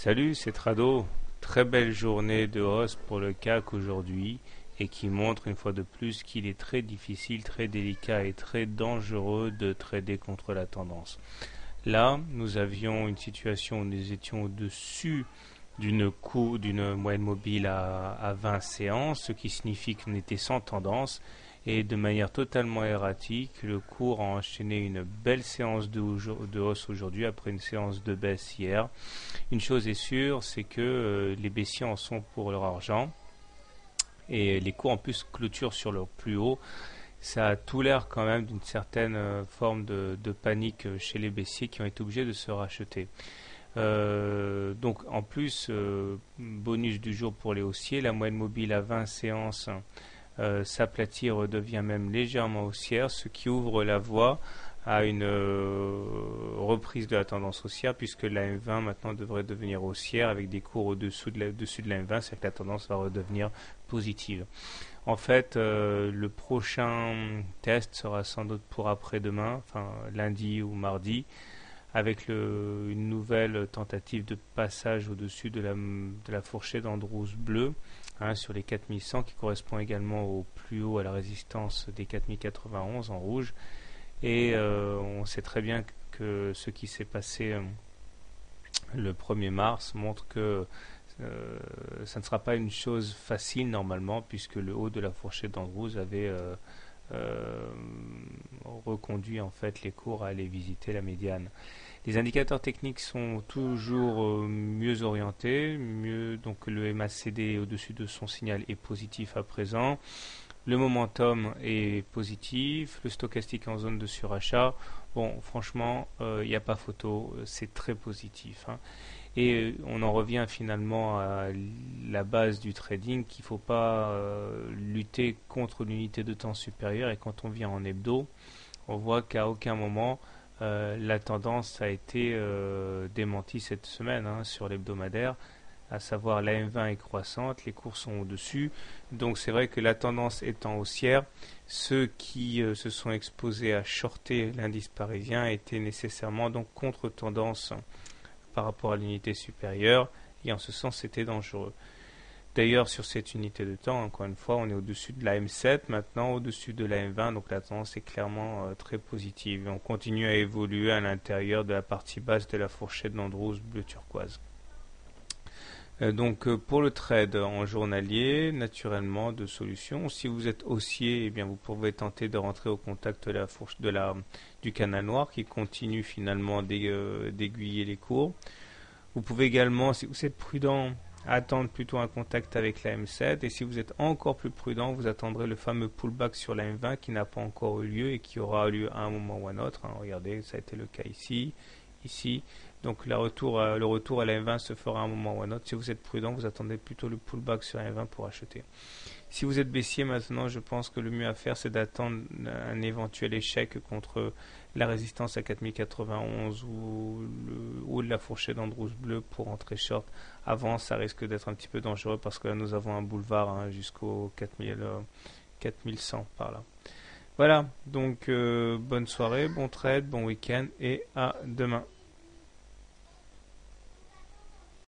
Salut, c'est Trado. Très belle journée de hausse pour le CAC aujourd'hui et qui montre une fois de plus qu'il est très difficile, très délicat et très dangereux de trader contre la tendance. Là, nous avions une situation où nous étions au-dessus d'une moyenne mobile à 20 séances, ce qui signifie qu'on était sans tendance et de manière totalement erratique, le cours a enchaîné une belle séance de hausse aujourd'hui après une séance de baisse hier. Une chose est sûre, c'est que les baissiers en sont pour leur argent et les cours en plus clôturent sur leur plus haut. Ça a tout l'air quand même d'une certaine forme de panique chez les baissiers qui ont été obligés de se racheter. Donc en plus, bonus du jour pour les haussiers, la moyenne mobile à 20 séances s'aplatit, redevient même légèrement haussière, ce qui ouvre la voie à une reprise de la tendance haussière, puisque la M20 maintenant devrait devenir haussière avec des cours au-dessus de la M20, c'est que la tendance va redevenir positive. En fait, le prochain test sera sans doute pour après-demain, enfin lundi ou mardi, avec une nouvelle tentative de passage au-dessus de la fourchette d'Andrews bleu, sur les 4100, qui correspond également au plus haut à la résistance des 4091 en rouge. Et on sait très bien que ce qui s'est passé le 1er mars montre que ça ne sera pas une chose facile normalement, puisque le haut de la fourchette d'Andrews avait reconduit en fait les cours à aller visiter la médiane. Les indicateurs techniques sont toujours mieux orientés, donc le MACD au-dessus de son signal est positif à présent. Le momentum est positif, le stochastique en zone de surachat. Bon, franchement, il n'y a pas photo, c'est très positif. Et on en revient finalement à la base du trading, qu'il ne faut pas lutter contre l'unité de temps supérieure. Et quand on vient en hebdo, on voit qu'à aucun moment la tendance a été démentie cette semaine sur l'hebdomadaire, à savoir la M20 est croissante, les cours sont au-dessus, donc c'est vrai que la tendance étant haussière, ceux qui se sont exposés à shorter l'indice parisien étaient nécessairement donc contre-tendance par rapport à l'unité supérieure, et en ce sens c'était dangereux. D'ailleurs, sur cette unité de temps, encore une fois, on est au-dessus de la M7, maintenant au-dessus de la M20, donc la tendance est clairement très positive. Et on continue à évoluer à l'intérieur de la partie basse de la fourchette d'Andrews bleu turquoise. Donc pour le trade en journalier, naturellement, de solutions. Si vous êtes haussier, eh bien vous pouvez tenter de rentrer au contact du canal noir qui continue finalement d'aiguiller les cours. Vous pouvez également, si vous êtes prudent, attendre plutôt un contact avec la M7, et si vous êtes encore plus prudent, vous attendrez le fameux pullback sur la M20 qui n'a pas encore eu lieu et qui aura lieu à un moment ou à un autre. Regardez, ça a été le cas ici. Donc le retour à la M20 se fera à un moment ou à un autre. Si vous êtes prudent, vous attendez plutôt le pullback sur la M20 pour acheter. Si vous êtes baissier maintenant, je pense que le mieux à faire, c'est d'attendre un éventuel échec contre la résistance à 4091 ou le haut de la fourchette d'Andrews bleu pour entrer short. Avant, ça risque d'être un petit peu dangereux parce que là, nous avons un boulevard jusqu'au 4100 par là. Voilà, donc bonne soirée, bon trade, bon week-end et à demain.